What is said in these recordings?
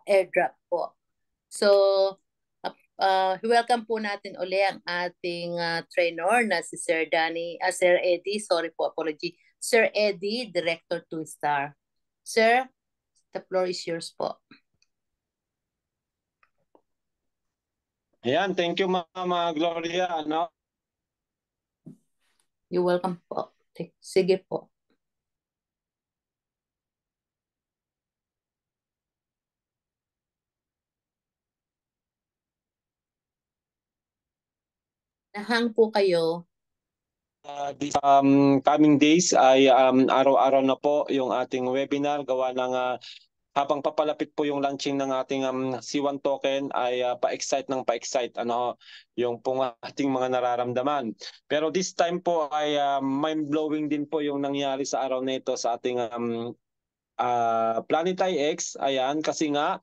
airdrop po. So, welcome po natin uli ang ating trainer na si Sir Eddie, sorry po, apology. Sir Eddie, Director 2-Star. Sir, the floor is yours po. Ayan, thank you Mama Gloria. Ano? You're welcome po. Sige po. Nahang po kayo. These coming days ay araw-araw na po yung ating webinar gawa ng habang papalapit po yung launching ng ating C1 token ay pa-excite ng pa-excite yung pong ating mga nararamdaman. Pero this time po ay mind-blowing din po yung nangyari sa araw na ito sa ating Planetary X. Ayan, kasi nga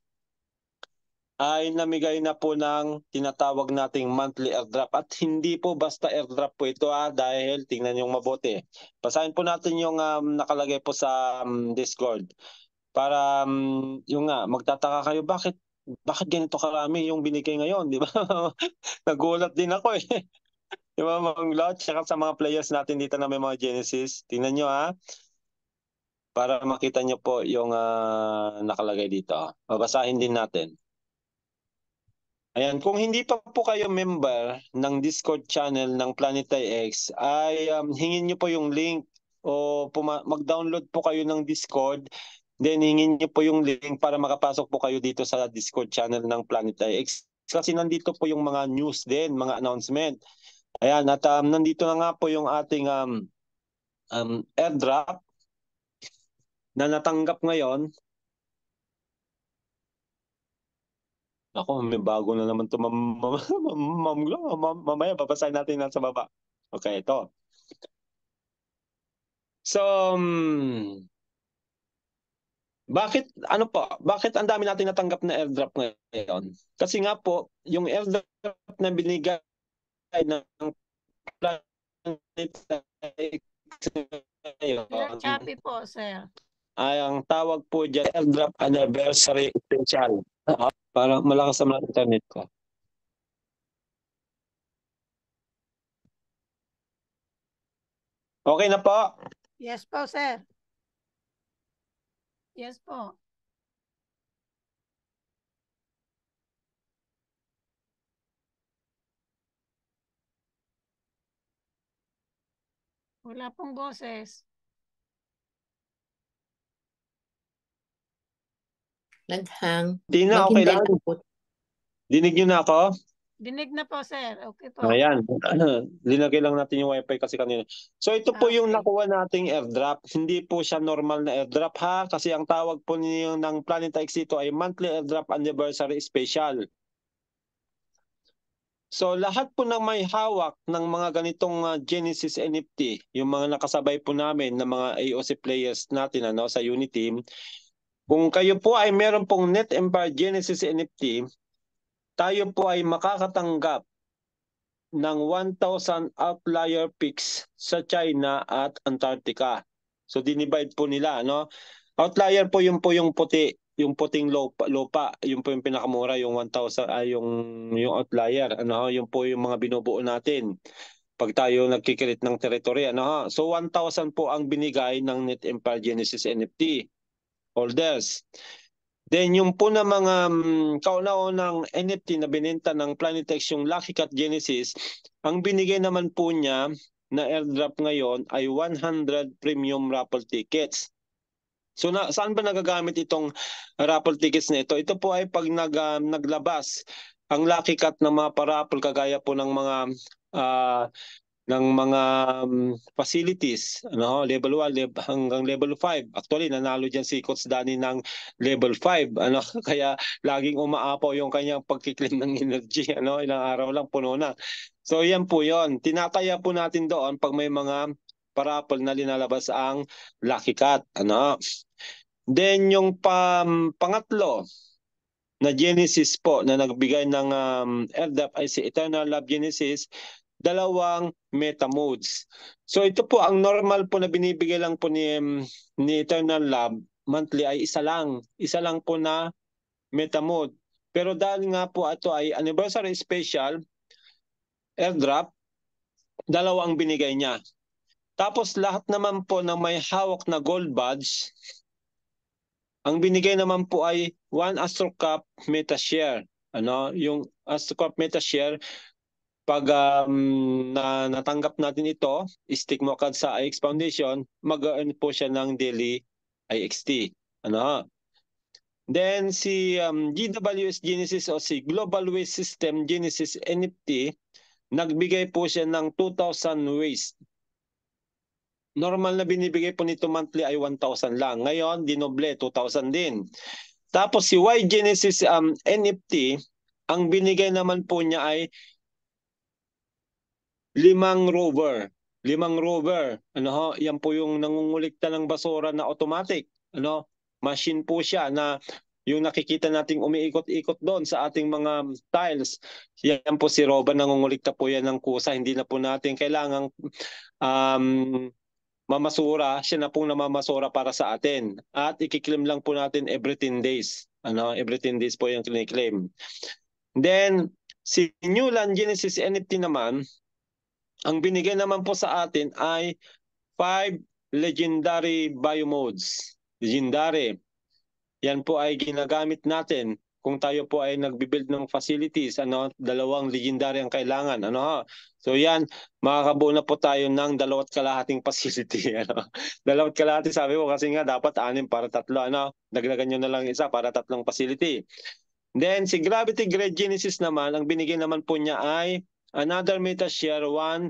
ay namigay na po ng tinatawag nating monthly airdrop. At hindi po basta airdrop po ito dahil tingnan nyo mabuti. Basahin po natin yung nakalagay po sa Discord. Para yung magtataka kayo bakit ganito karami yung binigay ngayon, di ba? Nagulat din ako eh. Di ba mga lot, tsaka sa mga players natin dito na may mga Genesis. Tingnan nyo para makita nyo po yung nakalagay dito. Babasahin din natin. Ayan, kung hindi pa po kayo member ng Discord channel ng Planetary X, ay hingin nyo po yung link o mag-download po kayo ng Discord. Then hingin nyo po yung link para makapasok po kayo dito sa Discord channel ng Planetary X. Kasi nandito po yung mga news din, mga announcement. Ayan, at nandito na nga po yung ating airdrop na natanggap ngayon. Ako, may bago na naman ito. Mamaya, babasahin natin nasa baba. Okay, ito. So, bakit ang dami natin natanggap na airdrop ngayon? Kasi nga po, yung airdrop na binigay ng Planet Choppy po, sir. Ay ang tawag po dyan, airdrop anniversary special. Para malakas ang internet ko. Okay na po? Yes po, sir. Yes po. Wala pong boses. Naghang. Tina, okay lang. Dinig nyo na ako? Dinig na po, sir. Okay po. Ayan. Linagay lang natin yung wifi kasi kanina. So ito po yung nakuha nating airdrop. Hindi po siya normal na airdrop kasi ang tawag po niyo ng Planetary X ito ay monthly airdrop anniversary special. So lahat po ng may hawak ng mga ganitong Genesis NFT, yung mga nakasabay po namin ng mga AOC players natin sa Unity, kung kayo po ay meron pong Net Empire Genesis NFT, tayo po ay makakatanggap ng 1,000 outlier picks sa China at Antarctica. So dinivide po nila, Outlier po yung puti, yung puting lupa, yung po yung pinakamura, yung 1,000 yung outlier, yung po yung mga binubuo natin pag tayo nagkikreate ng territory, So 1,000 po ang binigay ng Net Empire Genesis NFT holders. Then yung po na mga kauna-unang NFT na binenta ng Planetex, yung Lucky Cat Genesis, ang binigay naman po niya na airdrop ngayon ay 100 premium raffle tickets. So saan ba nagagamit itong raffle tickets na ito? Ito po ay pag naglabas ang Lucky Cat ng mga paraffle kagaya po ng mga facilities, level 1 hanggang level 5. Actually, nanalo diyan si Coach Danny ng level 5, kaya laging umaapaw yung kanyang pagkiklaim ng energy, ilang araw lang puno na. So yan po yon. Tinataya po natin doon pag may mga paraffle na linalabas ang Lucky Cat, Then yung pangatlo na Genesis po na nagbigay ng airdrop ay si Eternal Love Genesis, 2 meta modes. So ito po ang normal po na binibigay lang po ni Eternal Love monthly ay isa lang. Isa lang po na MetaMod. Pero dahil nga po ito ay anniversary special airdrop, dalawa ang binigay niya. Tapos lahat naman po na may hawak na gold badge, ang binigay naman po ay 1 AstroCap MetaShare. Ano, yung AstroCap MetaShare, pag natanggap natin ito, stick mo agad sa IX Foundation, mag-earn po siya ng daily IXT. Ano? Then si GWS Genesis o si Global Waste System Genesis NFT, nagbigay po siya ng 2,000 waste. Normal na binibigay po nito monthly ay 1,000 lang. Ngayon, dinoble, 2,000 din. Tapos si Y Genesis NFT, ang binigay naman po niya ay 5 rover. 5 rover. Ano ho? Yan po yung nangungulikta ng basura na automatic. Ano? Machine po siya na yung nakikita nating umiikot-ikot doon sa ating mga tiles. Yan po si rover, nangungulikta po yan ng kusa. Hindi na po natin kailangang mamasura. Siya na pong namamasura para sa atin. At ikiklaim lang po natin every 10 days. Ano? Every 10 days po yung kiniklaim. Then, si Newland Genesis NFT naman, ang binigay naman po sa atin ay 5 legendary biomodes. Legendary. Yan po ay ginagamit natin kung tayo po ay nagbibuild ng facilities. Ano, 2 legendary ang kailangan. Ano, so yan, makakabuo na po tayo ng 2.5 facility. Ano, 2.5 sabi ko kasi nga dapat 6 para 3. Ano, dagdagan nyo na lang isa para 3 facility. Then si Gravity Grade Genesis naman, ang binigay naman po niya ay another MetaShare 1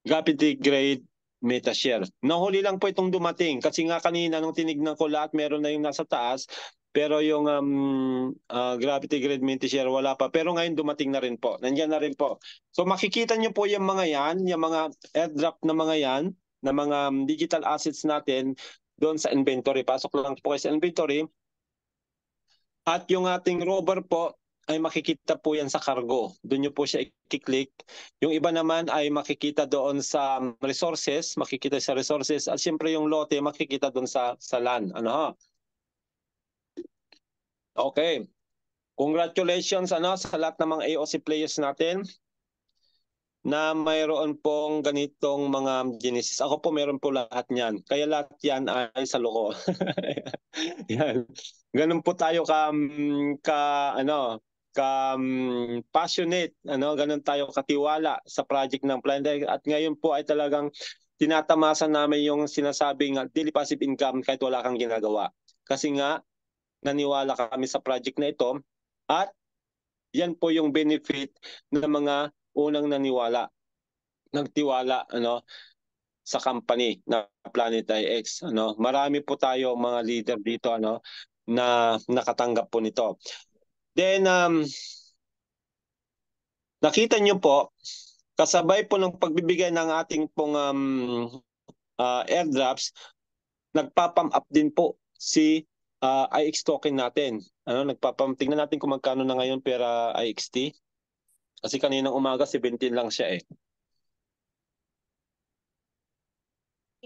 Gravity Grade MetaShare. Nahuli lang po itong dumating kasi nga kanina nung tinignan ko lahat meron na yung nasa taas, pero yung Gravity Grade MetaShare wala pa. Pero ngayon dumating na rin po. Nandiyan na rin po. So makikita nyo po yung mga yan, yung mga airdrop na mga yan, na mga digital assets natin doon sa inventory. Pasok lang po kayo sa inventory. At yung ating rover po, ay makikita po yan sa cargo. Doon nyo po siya i-click. Yung iba naman ay makikita doon sa resources, makikita sa resources. At siyempre yung lote, makikita doon sa LAN. Ano ha? Okay. Congratulations sa lahat ng mga AOC players natin na mayroon pong ganitong mga Genesis. Ako po meron po lahat niyan. Kaya lahat yan ay sa loko. Yan. Ganun po tayo ka passionate, ganun tayo katiwala sa project ng Planday. At ngayon po ay talagang tinatamasa namin yung sinasabing daily passive income kahit wala kang ginagawa. Kasi nga, naniwala kami sa project na ito at yan po yung benefit ng mga unang nagtiwala sa company na Planet IX. Marami po tayo mga leader dito na nakatanggap po nito. Then nakita nyo po, kasabay po ng pagbibigay ng ating pong airdrops, nagpapam up din po si IX token natin. Tingnan natin kung magkano na ngayon pera IXT. Kasi kaninang umaga 17 lang siya eh.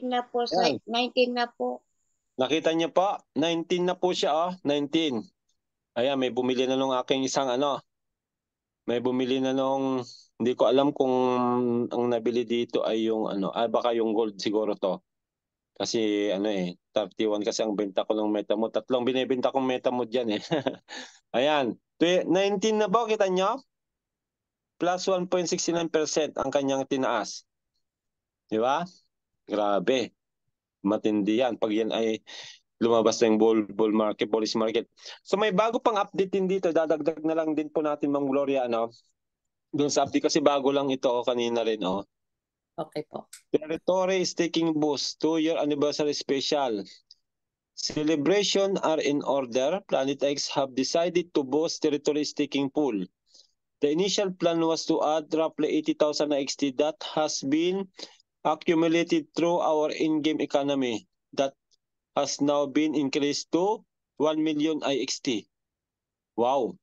Na po, 19 na po. Nakita niyo po, 19 na po siya 19. Ayan, may bumili na nung aking isang may bumili na nung, hindi ko alam kung ang nabili dito ay yung baka yung gold siguro to. Kasi 31 kasi ang benta ko ng MetaMod. 3 binibenta kong MetaMod yan eh. Ayan, 19 na ba, kita nyo? Plus 1.69% ang kanyang tinaas. Di ba? Grabe. Matindi yan. Pag yan ay lumabas na yung bullish market. So may bago pang update din dito. Dadagdag na lang din po natin, Ma'am Gloria, doon sa update kasi bago lang ito kanina rin. Okay po. Territory is taking boost. 2-year anniversary special. Celebration are in order. Planet X have decided to boost territory staking pool. The initial plan was to add roughly 80,000 IXT that has been accumulated through our in-game economy that has now been increased to 1 million IXT. Wow!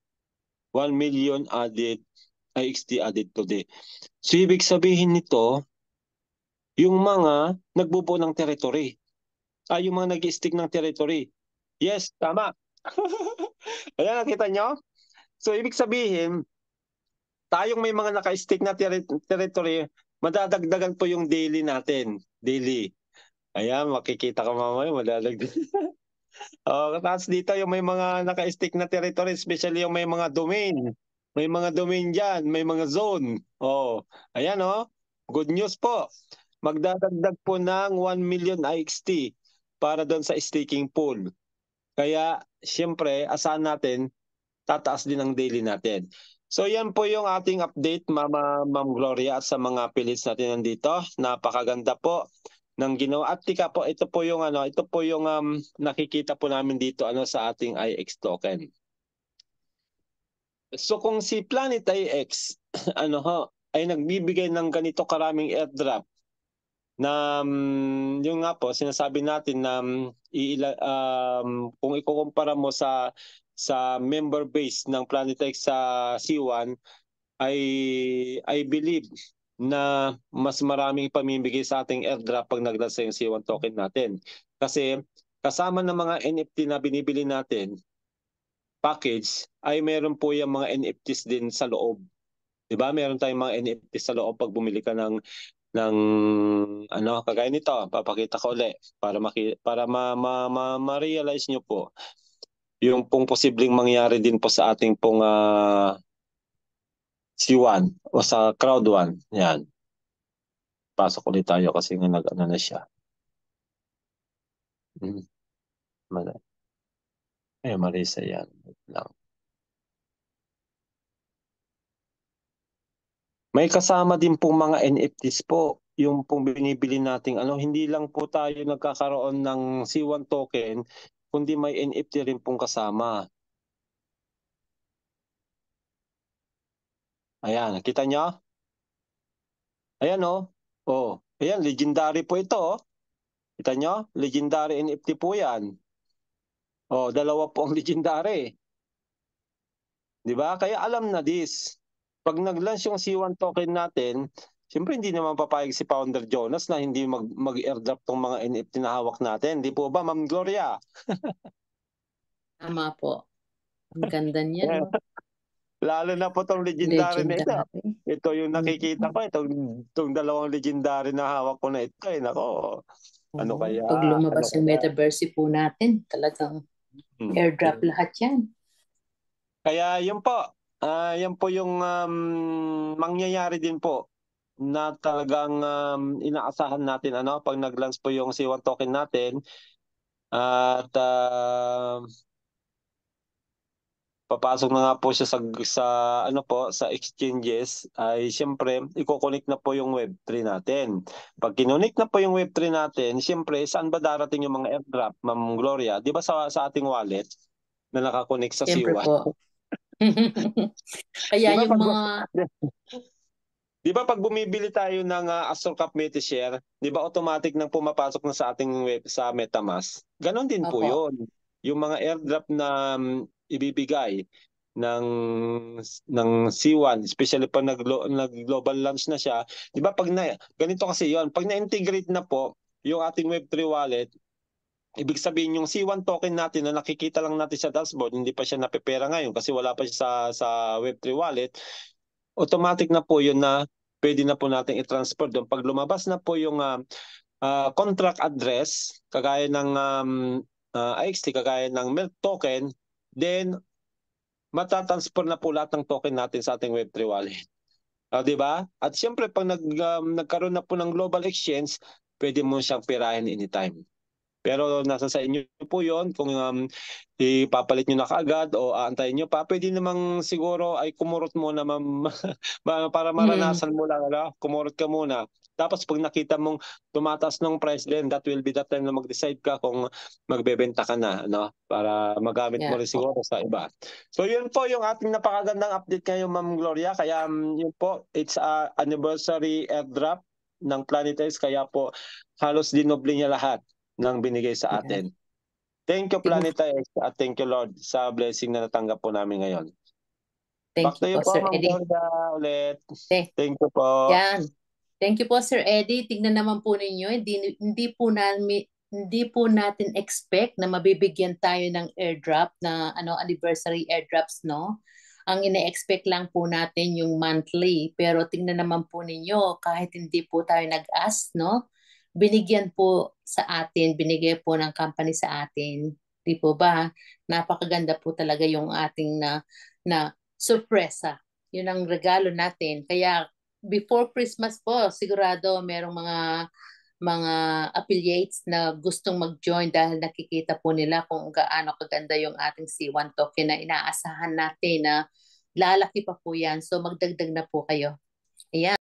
1 million added IXT added today. So ibig sabihin nito, yung mga nagbubuo ng territory. yung mga nag-stick ng territory. Yes, tama. Ayan, nakita nyo? So, ibig sabihin, tayong may mga naka-stick na territory, madadagdagan po yung daily natin. Daily. Ayan, makikita ka mamaya, madadagdagan. Tapos dito yung may mga naka-stick na territory, especially yung may mga domain. May mga domain dyan, may mga zone. Ayan good news po. Magdadagdag po ng 1 million IXT para doon sa staking pool. Kaya, siyempre, asahan natin, tataas din ang daily natin. So, yan po yung ating update, Ma'am Gloria, at sa mga affiliates natin nandito. Napakaganda po ng ginawa. At tika po, ito po yung nakikita po namin dito sa ating IX token. So, kung si Planet IX ay nagbibigay ng ganito karaming airdrop, na yung nga po sinasabi natin na kung ikukumpara mo sa member base ng Planet X sa C1, I believe na mas maraming pamimigay sa ating airdrop pag naglasa yung C1 token natin. Kasi kasama ng mga NFT na binibili natin package ay meron po yung mga NFTs din sa loob. 'Di ba? Meron tayong mga NFTs sa loob pag bumili ka ng kagaya nito, papakita ko ulit para ma-realize nyo po yung pong posibleng mangyari din po sa ating pong C1 o sa crowd 1. Yan. Pasok ulit tayo kasi nga na siya. Marisa yan. Lang. May kasama din pong mga NFTs po, yung pong binibili nating hindi lang po tayo nagkakaroon ng C1 token, kundi may NFT rin pong kasama. Ayan, nakita nyo? Ayan ayan, legendary po ito. Kita nyo? Legendary NFT po yan. Dalawa po ang legendary. Di ba? Kaya alam na this. Pag nag-launch yung C1 token natin, siyempre hindi naman papayag si Founder Jonas na hindi mag-airdrop tong mga NFT na hawak natin. Di po ba, Ma'am Gloria? Tama po. Ang ganda niya, no? Lalo na po itong legendary na ito. Ito yung nakikita ko. Itong dalawang legendary na hawak ko na ito. Nako. Ano kaya? Pag lumabas yung metaverse po natin, talagang airdrop lahat yan. Kaya yun po. Yan po yung mangyayari din po na talagang inaasahan natin pag nag-launch po yung C1 token natin at papasok na nga po siya sa exchanges ay siyempre i-connect na po yung Web3 natin. Pag kinonnect na po yung Web3 natin, siyempre saan ba darating yung mga airdrop, Ma'am Gloria? Di ba sa ating wallet na nakakonect sa siyempre C1? Po. Kaya yung mga... Di ba pag bumibili tayo ng Astro Cap Metashare, di ba automatic nang pumapasok na sa ating sa MetaMask? Ganon din po yun. Yung mga airdrop na ibibigay ng C1, especially pag nag-global launch na siya, di ba ganito kasi yon, pag na-integrate na po yung ating Web3 wallet, ibig sabihin yung C1 token natin na nakikita lang natin sa dashboard, hindi pa siya napepera ngayon kasi wala pa siya sa Web3 wallet, automatic na po yun na pwede na po natin i-transfer doon. Pag lumabas na po yung contract address, kagaya ng IXT, kagaya ng MELT token, then matatransfer na po lahat ng token natin sa ating Web3 wallet. Di ba? At siyempre, pag nagkaroon na po ng global exchange, pwede mo siyang pirahin anytime. Pero nasa sa inyo po yon kung ipapalit nyo na kaagad o aantayin nyo pa. Pwede namang siguro ay kumurot muna para maranasan mo lang. Kumurot ka muna. Tapos pag nakita mong tumataas ng price din, that will be the time na mag-decide ka kung magbebenta ka na. Para magamit mo rin siguro sa iba. So yun po yung ating napakagandang update ngayon, Ma'am Gloria. Kaya yun po, it's anniversary airdrop ng Planet X. Kaya po halos dinoble niya lahat ng binigay sa atin. Thank you, Planeta X, at thank you, Lord, sa blessing na natanggap po namin ngayon. Thank you po, Sir Eddie. Ulit. Thank you po. Yan. Thank you po, Sir Eddie. Tignan naman po ninyo, hindi po namin hindi po natin expect na mabibigyan tayo ng airdrop na anniversary airdrops, no? Ang ine-expect lang po natin yung monthly, pero tingnan naman po ninyo kahit hindi po tayo nag-ask, no? Binigyan po sa atin, binigay po ng company sa atin. Di po ba? Napakaganda po talaga yung ating na sorpresa. Yun ang regalo natin. Kaya before Christmas po, sigurado merong mga affiliates na gustong mag-join dahil nakikita po nila kung gaano kaganda yung ating C1 token na inaasahan natin na lalaki pa po yan. So magdagdag na po kayo. Ayan.